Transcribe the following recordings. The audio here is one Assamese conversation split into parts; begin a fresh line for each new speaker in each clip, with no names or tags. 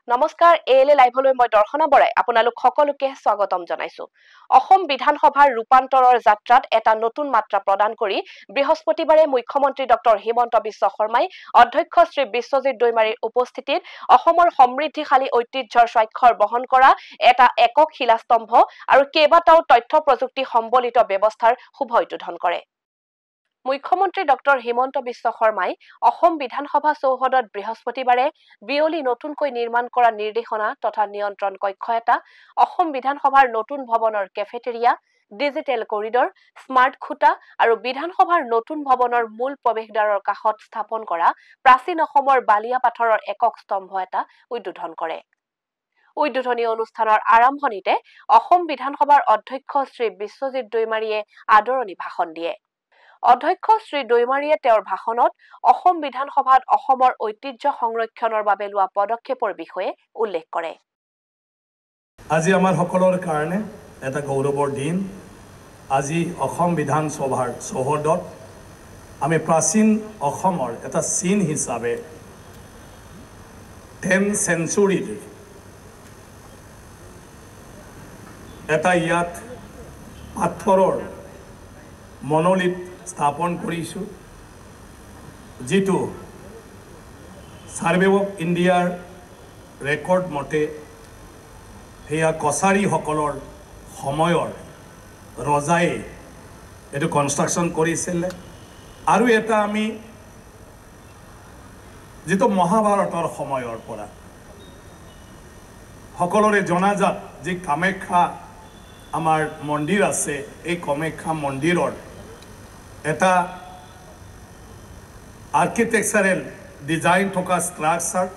নমস্কাৰ এএলএ লাইভলৈ মই দৰ্শনা বৰাই আপোনালোক সকলোকে স্বাগতম জনাইছো অসম বিধানসভাৰ ৰূপান্তৰৰ যাত্ৰাত এটা নতুন মাত্ৰা প্ৰদান কৰি বৃহস্পতিবাৰে মুখ্যমন্ত্ৰী ডক্টৰ হিমন্ত বিশ্ব শৰ্মাই অধ্যক্ষ শ্ৰী বিশ্বজিৎ দৈমাৰীৰ উপস্থিতিত অসমৰ সমৃদ্ধিশালী ঐতিহ্যৰ স্বাক্ষৰ বহন কৰা এটা একক শিলাস্তম্ভ আৰু কেইবাটাও তথ্য প্ৰযুক্তি সম্বলিত ব্যৱস্থাৰ শুভ উদ্বোধন কৰে মুখ্যমন্ত্ৰী ডক্টৰ হিমন্ত বিশ্ব শৰ্মাই অসম বিধানসভা চৌহদত বৃহস্পতিবাৰে বিয়লি নতুনকৈ নিৰ্মাণ কৰা নিৰ্দেশনা তথা নিয়ন্ত্ৰণ কক্ষ এটা অসম বিধানসভাৰ নতুন ভৱনৰ কেফেটেৰিয়া ডিজিটেল কৰিডৰ স্মাৰ্ট খুঁটা আৰু বিধানসভাৰ নতুন ভৱনৰ মূল প্ৰৱেশদ্বাৰৰ কাষত স্থাপন কৰা প্ৰাচীন অসমৰ বালিয়া পাথৰৰ একক স্তম্ভ এটা উদ্বোধন কৰে উদ্বোধনী অনুষ্ঠানৰ আৰম্ভণিতে অসম বিধানসভাৰ অধ্যক্ষ শ্ৰী বিশ্বজিৎ দৈমাৰীয়ে আদৰণি ভাষণ দিয়ে অধ্যক্ষ শ্ৰী দৈমাৰীয়ে তেওঁৰ ভাষণত অসম বিধানসভাত অসমৰ ঐতিহ্য সংৰক্ষণৰ বাবে লোৱা পদক্ষেপৰ বিষয়ে উল্লেখ কৰে
আজি আমাৰ সকলৰ কাৰণে এটা গৌৰৱৰ দিন আজি অসম বিধানসভাৰ চৌহদত আমি প্ৰাচীন অসমৰ এটা চিন হিচাপে 10th centuryৰ এটা ইয়াত পাথৰৰ মনোলিথ স্থাপন কৰিছো যেটো সাৰ্ভে অফ ইণ্ডিয়াৰ ৰেকৰ্ড মতে হেয়া কছাৰী সকলৰ সময়ৰ ৰজাই এটো কনষ্ট্ৰাকচন কৰিছিল আৰু এটা আমি যেটো মহাভাৰতৰ সময়ৰ পৰা সকলৰে জনাজাত যে কামাখ্যা আমাৰ মন্দিৰ আছে এই কামাখ্যা মন্দিৰৰ এটা আৰ্কিটেকচাৰেল ডিজাইন থকা ষ্ট্ৰাকচাৰ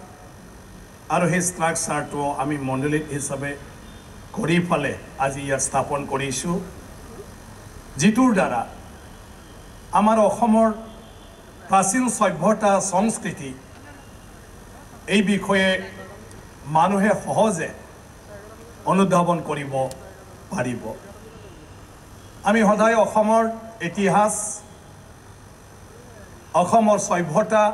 আৰু সেই ষ্ট্ৰাকচাৰটো আমি মণ্ডলিত হিচাপে কৰি ফালে আজি ইয়াত স্থাপন কৰিছো যিটোৰ দ্বাৰা আমাৰ অসমৰ প্ৰাচীন সভ্যতা সংস্কৃতি এই বিষয়ে মানুহে সহজে অনুধাৱন কৰিব পাৰিব আমি সদায় অসমৰ ইতিহাস অসমৰ সভ্যতা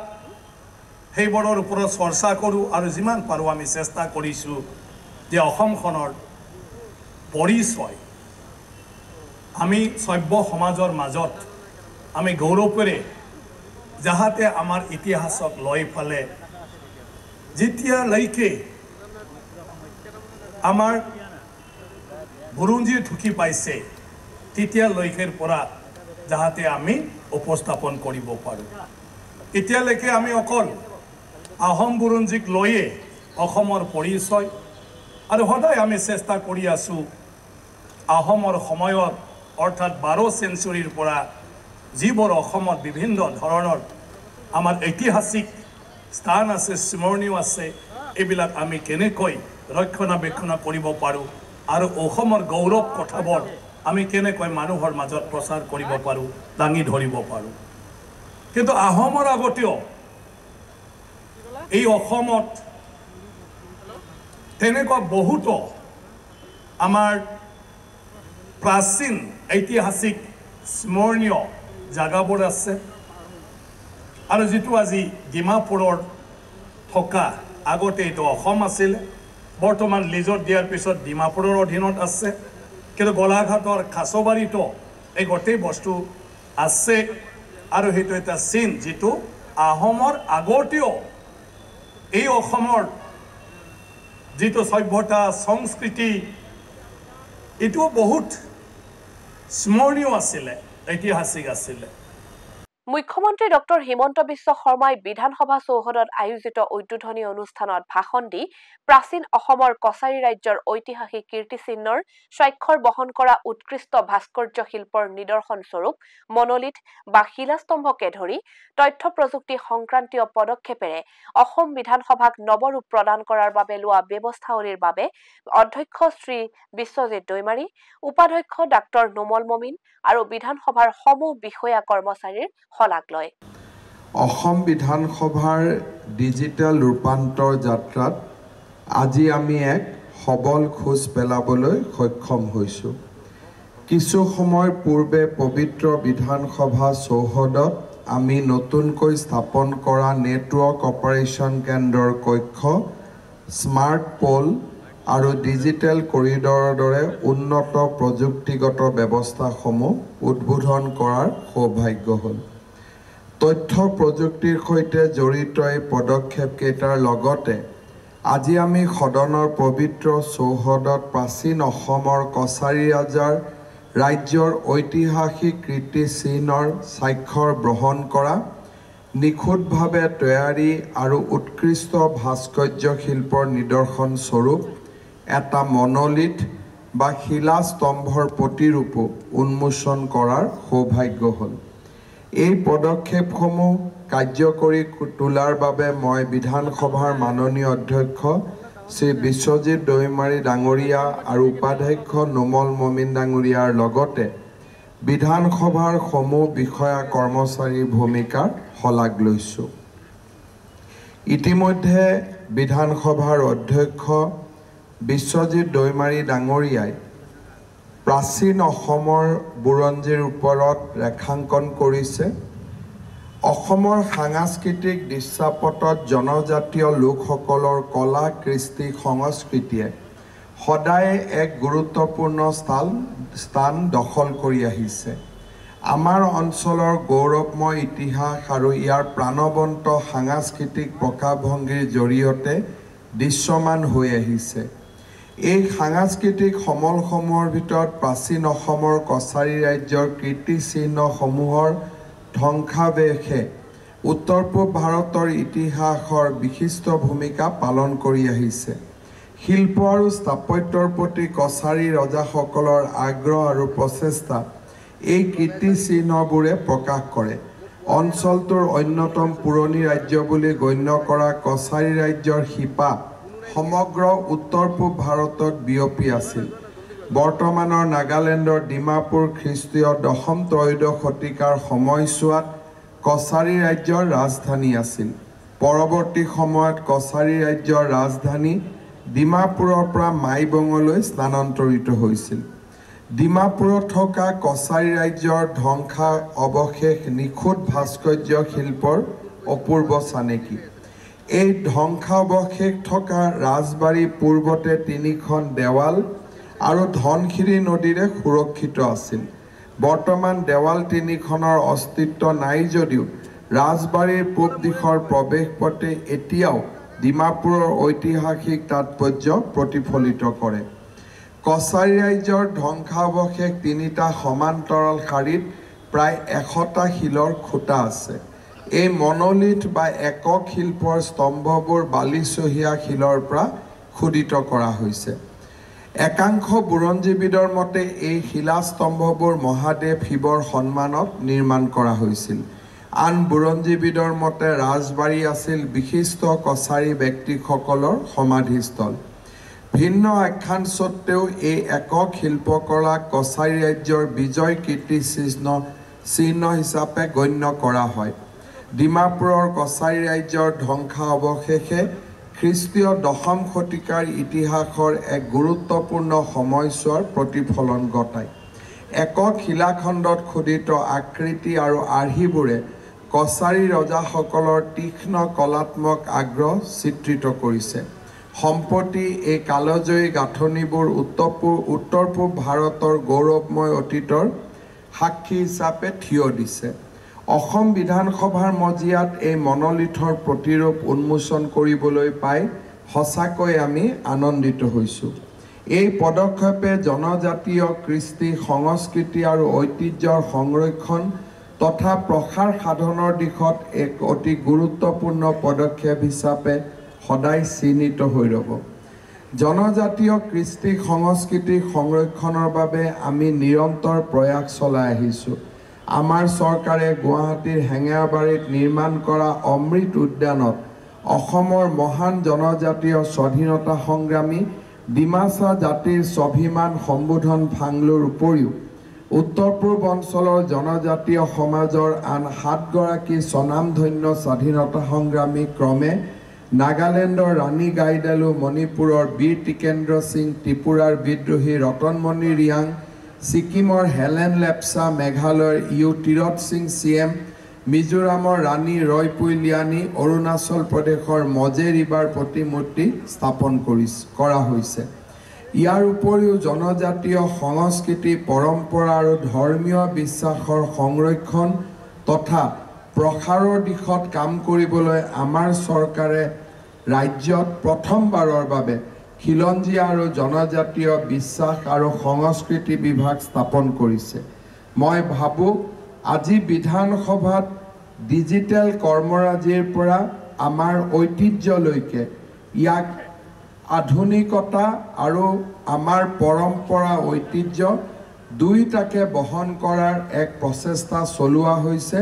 সেইবোৰৰ ওপৰত চৰ্চা কৰোঁ আৰু যিমান পাৰো আমি চেষ্টা কৰিছো যে অসমখনৰ পৰিচয় আমি সভ্য সমাজৰ মাজত আমি গৌৰৱেৰে যাহাতে আমাৰ ইতিহাসক লৈ ফালে যেতিয়ালৈকে আমাৰ বুৰঞ্জীয়ে ঢুকি পাইছে তেতিয়ালৈকেৰ পৰা যাহাতে আমি উপস্থাপন কৰিব পাৰো এতিয়ালৈকে আমি অকল আহোম বুৰঞ্জীক লৈয়ে অসমৰ পৰিচয় আৰু সদায় আমি চেষ্টা কৰি আছো আহোমৰ সময়ত অৰ্থাৎ 12 চেঞ্চুৰীৰ পৰা যিবোৰ অসমত বিভিন্ন ধৰণৰ আমাৰ ঐতিহাসিক স্থান আছে স্মৰণীয় আছে এইবিলাক আমি কেনেকৈ ৰক্ষণাবেক্ষণ কৰিব পাৰো আৰু অসমৰ গৌৰৱ কথাবোৰ আমি কেনেকৈ মানুহৰ মাজত প্ৰচাৰ কৰিব পাৰো দাঙি ধৰিব পাৰো কিন্তু আহোমৰ আগতেও এই অসমত তেনেকুৱা বহুতো আমাৰ প্ৰাচীন ঐতিহাসিক স্মৰণীয় জাগাবোৰ আছে আৰু যেটো আজি ডিমাপুৰৰ থকা আগতে এটো অসম আছিল বৰ্তমান লিজত দিয়াৰ পিছত ডিমাপুৰৰ অধীনত আছে কিন্তু গোলাঘাটৰ খাসবাৰীটো এই গোটেই বস্তু আছে আৰু হেতু এটা চিন যেটো আহোমৰ আগতেও এই অসমৰ যেটো সভ্যতা সংস্কৃতি এটো বহুত স্মৰণীয় আছিল ঐতিহাসিক আছিল
মুখ্যমন্ত্ৰী ডক্টৰ হিমন্ত বিশ্ব শৰ্মাই বিধানসভা চৌহদত আয়োজিত উদ্বোধনী অনুষ্ঠানত ভাষণ দি প্ৰাচীন অসমৰ কছাৰী ৰাজ্যৰ ঐতিহাসিক কীৰ্তিচিহ্নৰ স্বাক্ষৰ বহন কৰা উৎকৃষ্ট ভাস্কৰ্য শিল্পৰ নিদৰ্শন স্বৰূপ মনোলিথ বা শিলাস্তম্ভকে ধৰি তথ্য প্ৰযুক্তি সংক্ৰান্তীয় পদক্ষেপেৰে অসম বিধানসভাক নৱৰূপ প্ৰদান কৰাৰ বাবে লোৱা ব্যৱস্থাৱলীৰ বাবে অধ্যক্ষ শ্ৰী বিশ্বজিৎ দৈমাৰী, উপাধ্যক্ষ ডাক্তৰ নোমল মমিন আৰু বিধানসভাৰ সমূহ বিষয়া কৰ্মচাৰীৰ শলাগ লয়।
অসম বিধানসভাৰ ডিজিটেল ৰূপান্তৰ যাত্ৰাত আজি আমি এক সবল খোজ পেলাবলৈ সক্ষম হৈছোঁ। কিছু সময় পূৰ্বে পবিত্ৰ বিধানসভা চৌহদত আমি নতুনকৈ স্থাপন কৰা নেটৱৰ্ক অপাৰেশ্যন কেন্দ্ৰৰ কক্ষ, স্মাৰ্ট পোল আৰু ডিজিটেল কৰিডৰৰ দৰে উন্নত প্ৰযুক্তিগত ব্যৱস্থাসমূহ উদ্বোধন কৰাৰ সৌভাগ্য হ'ল। তথ্য প্ৰযুক্তিৰ সৈতে জড়িত এই পদক্ষেপকেইটাৰ লগতে আজি আমি সদনৰ পবিত্ৰ চৌহদত প্ৰাচীন অসমৰ কছাৰী ৰাজ্যৰ ঐতিহাসিক কীৰ্তিচিহ্নৰ স্বাক্ষৰ গ্ৰহণ কৰা, নিখুঁতভাৱে তৈয়াৰী আৰু উৎকৃষ্ট ভাস্কৰ্য শিল্পৰ নিদৰ্শন স্বৰূপ এটা মনোলিথ বা শিলাস্তম্ভৰ প্ৰতিৰূপো উন্মোচন কৰাৰ সৌভাগ্য হ'ল। এই পদক্ষেপসমূহ কাৰ্যকৰী তোলাৰ বাবে মই বিধানসভাৰ মাননীয় অধ্যক্ষ শ্ৰী বিশ্বজিৎ দৈমাৰী ডাঙৰীয়া আৰু উপাধ্যক্ষ নোমল মমিন ডাঙৰীয়াৰ লগতে বিধানসভাৰ সমূহ বিষয়া কৰ্মচাৰীৰ ভূমিকাৰ শলাগ লৈছোঁ। ইতিমধ্যে বিধানসভাৰ অধ্যক্ষ বিশ্বজিৎ দৈমাৰী ডাঙৰীয়াই প্ৰাচীন অসমৰ বুৰঞ্জীৰ ওপৰত ৰেখাংকন কৰিছে। অসমৰ সাংস্কৃতিক দৃশ্যপটত জনজাতীয় লোকসকলৰ কলা কৃষ্টি সংস্কৃতিয়ে সদায় এক গুৰুত্বপূৰ্ণ স্থান দখল কৰি আহিছে। আমাৰ অঞ্চলৰ গৌৰৱময় ইতিহাস আৰু ইয়াৰ প্ৰাণৱন্ত সাংস্কৃতিক প্ৰকাশভংগীৰ জৰিয়তে দৃশ্যমান হৈ আহিছে। এই সাংস্কৃতিক সমলসমূহৰ ভিতৰত প্ৰাচীন অসমৰ কছাৰী ৰাজ্যৰ কীৰ্তিচিহ্নসমূহৰ ধ্বংসাৱশেষে উত্তৰ পূব ভাৰতৰ ইতিহাসৰ বিশিষ্ট ভূমিকা পালন কৰি আহিছে। শিল্প আৰু স্থাপত্যৰ প্ৰতি কছাৰী ৰজাসকলৰ আগ্ৰহ আৰু প্ৰচেষ্টা এই কীৰ্তিচিহ্নবোৰে প্ৰকাশ কৰে। অঞ্চলটোৰ অন্যতম পুৰণি ৰাজ্য বুলি গণ্য কৰা কছাৰী ৰাজ্যৰ শিপা সমগ্ৰ উত্তৰ পূব ভাৰতত বিয়পি আছিল। বৰ্তমানৰ নাগালেণ্ডৰ ডিমাপুৰ খ্ৰীষ্টীয় 10ম-ত্ৰয়োদশ শতিকাৰ সময়ছোৱাত কছাৰী ৰাজ্যৰ ৰাজধানী আছিল। পৰৱৰ্তী সময়ত কছাৰী ৰাজ্যৰ ৰাজধানী ডিমাপুৰৰ পৰা মাইবঙলৈ স্থানান্তৰিত হৈছিল। ডিমাপুৰত থকা কছাৰী ৰাজ্যৰ ধ্বংসাৱশেষ নিখুঁত ভাস্কৰ্য শিল্পৰ অপূৰ্ব চানেকি। এই ধ্বংসাৱশেষ থকা ৰাজবাৰী পূৰ্বতে 3খন দেৱাল আৰু ধনশিৰি নদীৰে সুৰক্ষিত আছিল। বৰ্তমান দেৱাল 3খনৰ অস্তিত্ব নাই যদিও ৰাজবাৰীৰ পূব দিশৰ প্ৰৱেশ পথে এতিয়াও ডিমাপুৰৰ ঐতিহাসিক তাৎপৰ্য প্ৰতিফলিত কৰে। কছাৰী ৰাজ্যৰ ধ্বংসাৱশেষ 3টা সমান্তৰাল শাৰীত প্ৰায় 100টা শিলৰ খুঁটা আছে। এই মনোলিথ বা একক শিল্পৰ স্তম্ভবোৰ বালিচহীয়া শিলৰ পৰা খোদিত কৰা হৈছে। একাংশ বুৰঞ্জীবিদৰ মতে এই শিলাস্তম্ভবোৰ মহাদেৱ শিৱৰ সন্মানত নিৰ্মাণ কৰা হৈছিল। আন বুৰঞ্জীবিদৰ মতে ৰাজবাৰী আছিল বিশিষ্ট কছাৰী ব্যক্তিসকলৰ সমাধিস্থল। ভিন্ন আখ্যান স্বত্বেও এই একক শিল্পকলাক কছাৰী ৰাজ্যৰ বিজয় কীৰ্তিচিহ্ন হিচাপে গণ্য কৰা হয়। ডিমাপুৰৰ কছাৰী ৰাজ্যৰ ধ্বংসাৱশেষে খ্ৰীষ্টীয় 10ম শতিকাৰ ইতিহাসৰ এক গুৰুত্বপূৰ্ণ সময়ছোৱাৰ প্ৰতিফলন ঘটায়। একক শিলাখণ্ডত খোদিত আকৃতি আৰু আৰ্হিবোৰে কছাৰী ৰজাসকলৰ তীক্ষ্ণ কলাত্মক আগ্ৰহ চিত্ৰিত কৰিছে। সম্প্ৰতি এই কালজয়ী গাঁথনিবোৰ উত্তৰ পূব ভাৰতৰ গৌৰৱময় অতীতৰ সাক্ষী হিচাপে থিয় দিছে। অসম বিধানসভাৰ মজিয়াত এই মনোলিথৰ প্ৰতিৰূপ উন্মোচন কৰিবলৈ পাই সঁচাকৈ আমি আনন্দিত হৈছোঁ। এই পদক্ষেপে জনজাতীয় কৃষ্টি সংস্কৃতি আৰু ঐতিহ্যৰ সংৰক্ষণ তথা প্ৰসাৰ সাধনৰ দিশত এক অতি গুৰুত্বপূৰ্ণ পদক্ষেপ হিচাপে সদায় চিহ্নিত হৈ ৰ'ব। জনজাতীয় কৃষ্টি সংস্কৃতি সংৰক্ষণৰ বাবে আমি নিৰন্তৰ প্ৰয়াস চলাই আহিছোঁ। আমাৰ চৰকাৰে গুৱাহাটীৰ হেঙেৰাবাৰীত নিৰ্মাণ কৰা অমৃত উদ্যানত অসমৰ মহান জনজাতীয় স্বাধীনতা সংগ্ৰামী ডিমাচা জাতিৰ স্বাভিমান সম্বোধন ভাংলোৰ উপৰিও উত্তৰ পূৰ্ব অঞ্চলৰ জনজাতীয় সমাজৰ আন 7 গৰাকী স্বনামধন্য স্বাধীনতা সংগ্ৰামী ক্ৰমে নাগালেণ্ডৰ ৰাণী গাইডালু, মণিপুৰৰ বীৰ টিকেন্দ্ৰ সিং, ত্ৰিপুৰাৰ বিদ্ৰোহী ৰতনমণি ৰিয়াং, ছিকিমৰ হেলেন লেপচা, মেঘালয়ৰ ইউ তীৰত সিং CM, মিজোৰামৰ ৰাণী ৰয়পুইলিয়ানী, অৰুণাচল প্ৰদেশৰ মজে ৰিবাৰ প্ৰতিমূৰ্তি স্থাপন কৰা হৈছে। ইয়াৰ উপৰিও জনজাতীয় সংস্কৃতি, পৰম্পৰা আৰু ধৰ্মীয় বিশ্বাসৰ সংৰক্ষণ তথা প্ৰসাৰৰ দিশত কাম কৰিবলৈ আমাৰ চৰকাৰে ৰাজ্যত প্ৰথমবাৰৰ বাবে খিলঞ্জীয়া আৰু জনজাতীয় বিশ্বাস আৰু সংস্কৃতি বিভাগ স্থাপন কৰিছে। মই ভাবোঁ আজি বিধানসভাত ডিজিটেল কৰ্মৰাজিৰ পৰা আমাৰ ঐতিহ্যলৈকে ইয়াক আধুনিকতা আৰু আমাৰ পৰম্পৰা ঐতিহ্য দুয়োটাকে বহন কৰাৰ এক প্ৰচেষ্টা চলোৱা হৈছে।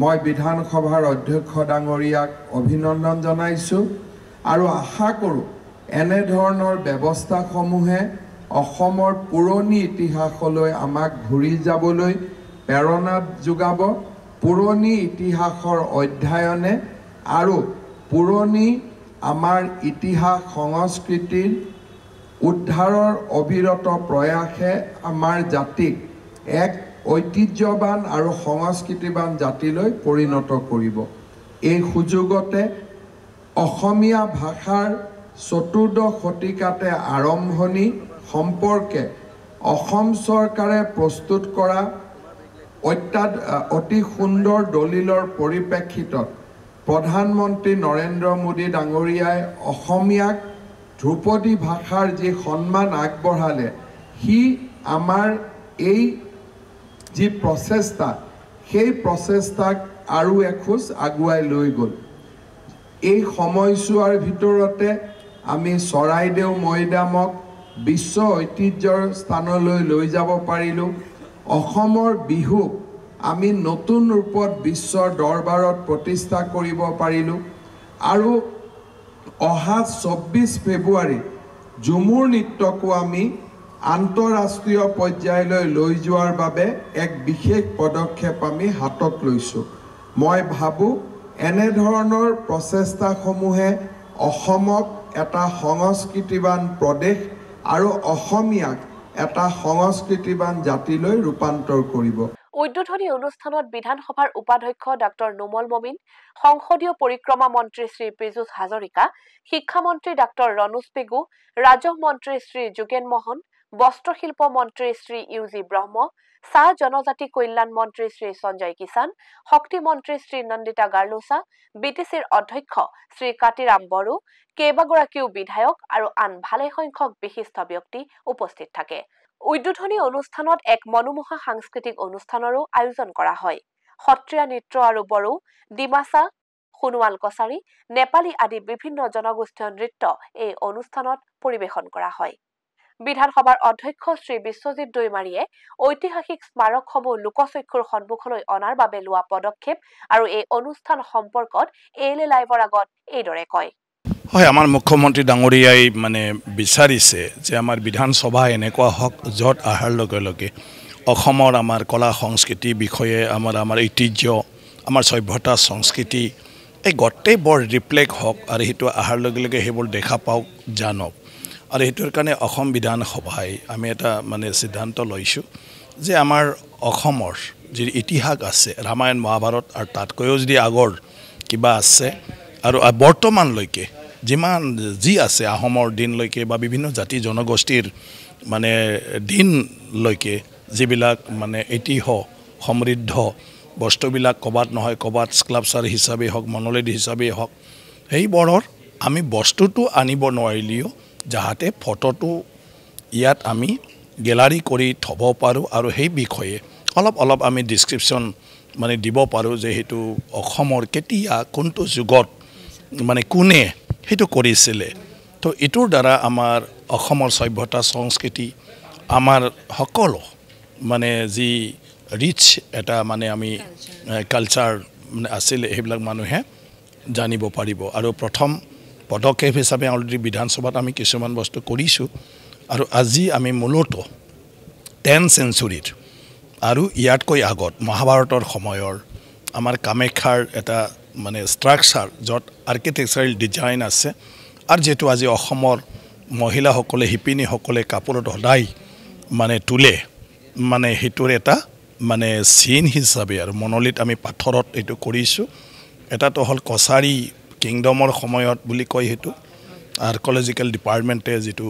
মই বিধানসভাৰ অধ্যক্ষ ডাঙৰীয়াক অভিনন্দন জনাইছোঁ আৰু আশা কৰোঁ এনেধৰণৰ ব্যৱস্থাসমূহে অসমৰ পুৰণি ইতিহাসলৈ আমাক ঘূৰি যাবলৈ প্ৰেৰণা যোগাব। পুৰণি ইতিহাসৰ অধ্যয়নে আৰু পুৰণি আমাৰ ইতিহাস সংস্কৃতিৰ উদ্ধাৰৰ অবিৰত প্ৰয়াসে আমাৰ জাতিক এক ঐতিহ্যবান আৰু সংস্কৃতিবান জাতিলৈ পৰিণত কৰিব। এই সুযোগতে অসমীয়া ভাষাৰ চতুৰ্দশ শতিকাতে আৰম্ভণি সম্পৰ্কে অসম চৰকাৰে প্ৰস্তুত কৰা অতি সুন্দৰ দলিলৰ পৰিপ্ৰেক্ষিতত প্ৰধানমন্ত্ৰী নৰেন্দ্ৰ মোদী ডাঙৰীয়াই অসমীয়াক ধ্ৰুপদী ভাষাৰ যি সন্মান আগবঢ়ালে, সি আমাৰ এই যি প্ৰচেষ্টা, সেই প্ৰচেষ্টাক আৰু এখোজ আগুৱাই লৈ গ'ল। এই সময়ছোৱাৰ ভিতৰতে আমি চৰাইদেউ মৈদামক বিশ্ব ঐতিহ্যৰ স্থানলৈ লৈ যাব পাৰিলোঁ। অসমৰ বিহুক আমি নতুন ৰূপত বিশ্বৰ দৰবাৰত প্ৰতিষ্ঠা কৰিব পাৰিলোঁ আৰু অহা 24 ফেব্ৰুৱাৰীত ঝুমুৰ নৃত্যকো আমি আন্তঃৰাষ্ট্ৰীয় পৰ্যায়লৈ লৈ যোৱাৰ বাবে এক বিশেষ পদক্ষেপ আমি হাতত লৈছোঁ। মই ভাবোঁ এনেধৰণৰ প্ৰচেষ্টাসমূহে অসমক এটা সংস্কৃতিবান প্ৰদেশ আৰু অসমীয়াক এটা সংস্কৃতিবান জাতিলৈ ৰূপান্তৰ কৰিব।
উদ্বোধনী অনুষ্ঠানত বিধানসভাৰ উপাধ্যক্ষ ডাক্তৰ নোমল মমিন, সংসদীয় পৰিক্ৰমা মন্ত্ৰী শ্ৰী পীযুষ হাজৰিকা, শিক্ষামন্ত্ৰী ডাক্তৰ ৰণোজ পেগু, ৰাজহ মন্ত্ৰী শ্ৰী যোগেন মোহন, বস্ত্ৰশিল্প মন্ত্ৰী শ্ৰী ইউজি ব্ৰহ্ম, চাহ জনজাতি কল্যাণ মন্ত্ৰী শ্ৰী সঞ্জয় কিষাণ, শক্তি মন্ত্ৰী শ্ৰী নন্দিতা গাৰ্লোচা, BTCৰ অধ্যক্ষ শ্ৰী কাতিৰাম বড়ো, কেইবাগৰাকীও বিধায়ক আৰু আন ভালেসংখ্যক বিশিষ্ট ব্যক্তি উপস্থিত থাকে। উদ্বোধনী অনুষ্ঠানত এক মনোমোহা সাংস্কৃতিক অনুষ্ঠানৰো আয়োজন কৰা হয়। সত্ৰীয়া নৃত্য আৰু বড়ো, ডিমাচা, সোণোৱাল কছাৰী, নেপালী আদি বিভিন্ন জনগোষ্ঠীয় নৃত্য এই অনুষ্ঠানত পৰিৱেশন কৰা হয়। বিধানসভাৰ অধ্যক্ষ শ্ৰী বিশ্বজিৎ দৈমাৰীয়ে ঐতিহাসিক স্মাৰকসমূহ লোকচক্ষুৰ সন্মুখলৈ অনাৰ বাবে লোৱা পদক্ষেপ আৰু এই অনুষ্ঠান সম্পৰ্কত ALA লাইভৰ আগত এইদৰে কয়।
হয়, আমাৰ মুখ্যমন্ত্ৰী ডাঙৰীয়াই বিচাৰিছে যে আমাৰ বিধানসভা এনেকুৱা হওক য'ত অহাৰ লগে লগে অসমৰ আমাৰ কলা সংস্কৃতি বিষয়ে আমাৰ ঐতিহ্য, আমাৰ সভ্যতা সংস্কৃতি এই গোটেইবোৰ ৰিফ্লেক্ট হওক আৰু সেইটো অহাৰ লগে লগে সেইবোৰ দেখা পাওক, জানক। আৰু সেইটোৰ কাৰণে অসম বিধানসভাই আমি এটা সিদ্ধান্ত লৈছোঁ যে আমাৰ অসমৰ যি ইতিহাস আছে, ৰামায়ণ মহাভাৰত আৰু তাতকৈও যদি আগৰ কিবা আছে আৰু বৰ্তমানলৈকে যিমান যি আছে আহোমৰ দিনলৈকে বা বিভিন্ন জাতি জনগোষ্ঠীৰ দিনলৈকে যিবিলাক ঐতিহ্য সমৃদ্ধ বস্তুবিলাক ক'বাত নহয় ক'বাত স্কাল্পচাৰ হিচাপে হওক, মনোলিথ হিচাপে হওক, সেইবোৰৰ আমি বস্তুটো আনিব নোৱাৰিলেও যাতে ফটোটো ইয়াত আমি গেলাৰী কৰি থ'ব পাৰোঁ আৰু সেই বিষয়ে অলপ আমি ডিছক্ৰিপশ্যন
মানে দিব পাৰোঁ যে সেইটো অসমৰ কেতিয়া কোনটো যুগত মানে কোনে সেইটো কৰিছিলে তো এইটোৰ দ্বাৰা আমাৰ অসমৰ সভ্যতা সংস্কৃতি আমাৰ সকলো মানে যি ৰিচ এটা মানে আমি কালচাৰ মানে আছিলে সেইবিলাক মানুহে জানিব পাৰিব আৰু প্ৰথম পদক্ষেপ হিচাপে অলৰেডি বিধানসভাত আমি কিছুমান বস্তু কৰিছোঁ আৰু আজি আমি মূলতঃ 10th centuryৰ আৰু ইয়াতকৈ আগত মহাভাৰতৰ সময়ৰ আমাৰ কামাখ্যাৰ এটা মানে ষ্ট্ৰাকচাৰ য'ত আৰ্কিটেকচাৰেল ডিজাইন আছে আৰু যেটো আজি অসমৰ মহিলাসকলে শিপিনীসকলে কাপোৰত সদায় মানে তুলে মানে হেতুৰ এটা মানে চিন হিচাপে আৰু মনলিত আমি পাথৰত এইটো কৰিছোঁ এটাতো হল কছাৰী কিংডমৰ সময়ত বুলি কয় হেতু আৰ্কিঅলজিক্যাল ডিপাৰ্টমেণ্টে যেটো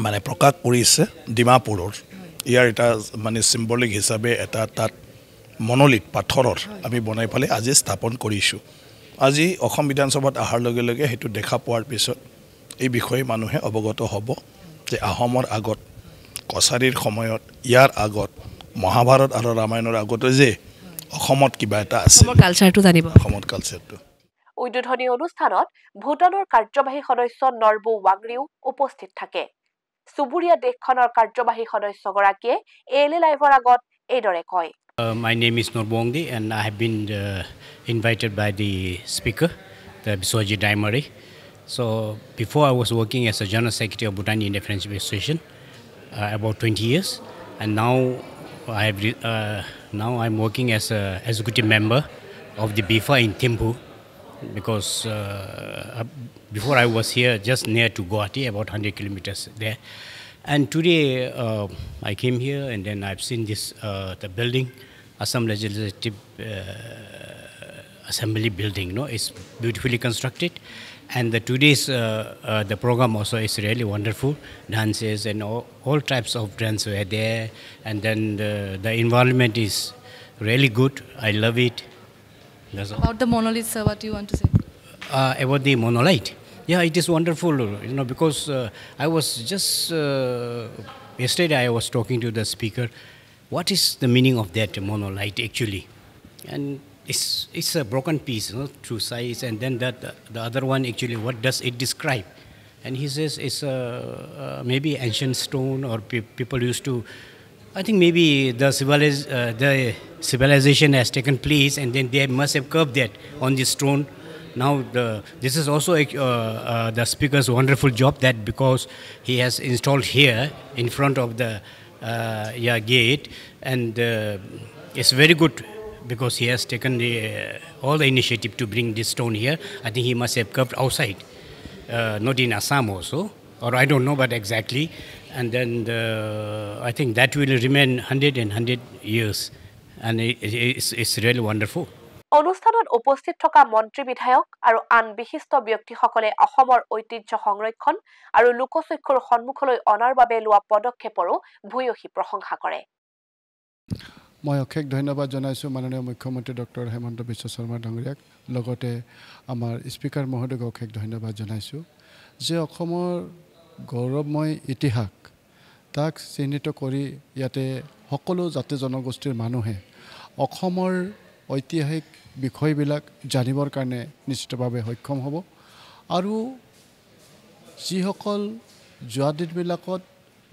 মানে প্ৰকাশ কৰিছে ডিমাপুৰৰ ইয়াৰ এটা মানে সিম্বলিক হিচাপে এটা তাত মনলিত পাথৰৰ আমি বনাই পালে আজি স্থাপন কৰিছোঁ আজি অসম বিধানসভাত আহাৰ লগে লগে হেতু দেখা পোৱাৰ পিছত এই বিষয়ে মানুহে অৱগত হ'ব যে আহোমৰ আগত কছাৰীৰ সময়ত ইয়াৰ আগত মহাভাৰত আৰু ৰামায়ণৰ আগতে যে অসমত কিবা এটা আছে
অসমৰ কালচাৰটো জানিব
অসমৰ কালচাৰটো
উদ্বোধনী অনুষ্ঠানত ভূটানৰ কাৰ্যবাহী সদস্য নৰবু ৱাগৰিও উপস্থিত থাকে সুবুৰীয়া দেশখনৰ কাৰ্যবাহী সদস্যগৰাকীয়ে এএলএ লাইভৰ আগত এইদৰে কয়
My name is Norbongdi and I have been invited by the speaker, the Biswajit Daimari. So before I was working as a General Secretary of Bhutan Indian Friendship Association about 20 years and now I'm working as a executive member of the BIFA in Thimphu because before I was here just near to Guwahati about 100 kilometers there. And today I came here and then I've seen this the building, Assam Legislative Assembly building. No, it's beautifully constructed, and today's the program also is really wonderful. Dances and all types of dance were there, and then the environment is really good. I love it. That's all.
About the monolith, sir, what do you want to say?
About the monolith. Yeah, it is wonderful, because I was just yesterday I was talking to the speaker. What is the meaning of that monolith actually? And it's a broken piece, true size, and then the other one actually, what does it describe? And he says it's maybe ancient stone, or people used to. I think maybe the civilization has taken place, and then they must have carved that on the stone. Now, this is also the speaker's wonderful job, that because he has installed here in front of the gate, and it's very good because he has taken all the initiative to bring this stone here. I think he must have carved outside, not in Assam also, or I don't know, but exactly. And then I think that will remain 100 years, and it's really wonderful.
অনুষ্ঠানত উপস্থিত থকা মন্ত্ৰী বিধায়ক আৰু আন বিশিষ্ট ব্যক্তিসকলে অসমৰ ঐতিহ্য সংৰক্ষণ আৰু লোকচক্ষুৰ সন্মুখলৈ অনাৰ বাবে লোৱা পদক্ষেপৰো ভূয়সী প্ৰশংসা কৰে
মই অশেষ ধন্যবাদ জনাইছোঁ মাননীয় মুখ্যমন্ত্ৰী ডক্টৰ হেমন্ত বিশ্ব শৰ্মা ডাঙৰীয়াক লগতে আমাৰ স্পিকাৰ মহোদয়ক অশেষ ধন্যবাদ জনাইছোঁ যে অসমৰ গৌৰৱময় ইতিহাস তাক চিহ্নিত কৰি ইয়াতে সকলো জাতি জনগোষ্ঠীৰ মানুহে অসমৰ ঐতিহাসিক বিষয়বিলাক জানিবৰ কাৰণে নিশ্চিতভাৱে সক্ষম হ'ব আৰু যিসকল যোৱা দিনবিলাকত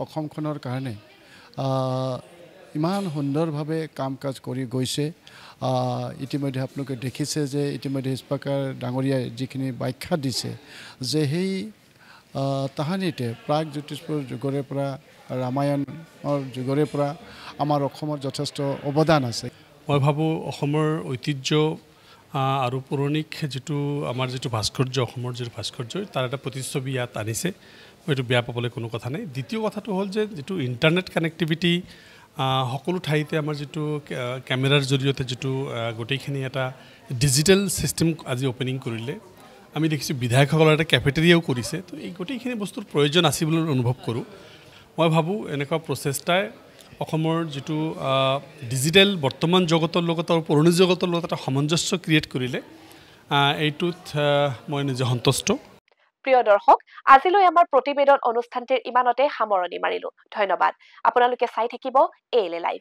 অসমখনৰ কাৰণে ইমান সুন্দৰভাৱে কাম কাজ কৰি গৈছে ইতিমধ্যে আপোনালোকে দেখিছে যে ইতিমধ্যে স্পিকাৰ ডাঙৰীয়াই যিখিনি ব্যাখ্যা দিছে যে সেই তাহানিতে প্ৰাগ জ্যোতিষপুৰ যুগৰে পৰা ৰামায়ণৰ যুগৰে পৰা আমাৰ অসমৰ যথেষ্ট অৱদান আছে
মই ভাবোঁ অসমৰ ঐতিহ্য আৰু পৌৰাণিক যিটো আমাৰ যিটো ভাস্কৰ্য অসমৰ যিটো ভাস্কৰ্য তাৰ এটা প্ৰতিচ্ছবি ইয়াত আনিছে এইটো বেয়া পাবলৈ কোনো কথা নাই দ্বিতীয় কথাটো হ'ল যে যিটো ইণ্টাৰনেট কানেক্টিভিটি সকলো ঠাইতে আমাৰ যিটো কেমেৰাৰ জৰিয়তে যিটো গোটেইখিনি এটা ডিজিটেল ছিষ্টেম আজি অপেনিং কৰিলে আমি দেখিছোঁ বিধায়কসকলৰ এটা কেফেটেৰিয়াও কৰিছে তো এই গোটেইখিনি বস্তুৰ প্ৰয়োজন আছে বুলি অনুভৱ কৰোঁ মই ভাবোঁ এনেকুৱা প্ৰচেষ্টাই অসমৰ যিটো ডিজিটেল বৰ্তমান জগতৰ লগত আৰু পুৰণি জগতৰ লগত এটা সামঞ্জস্য ক্ৰিয়েট কৰিলে এইটোত মই নিজে সন্তুষ্ট
প্ৰিয় দৰ্শক আজিলৈ আমাৰ প্ৰতিবেদন অনুষ্ঠানটিৰ ইমানতে সামৰণি মাৰিলো ধন্যবাদ আপোনালোকে চাই থাকিব এএলএ লাইভ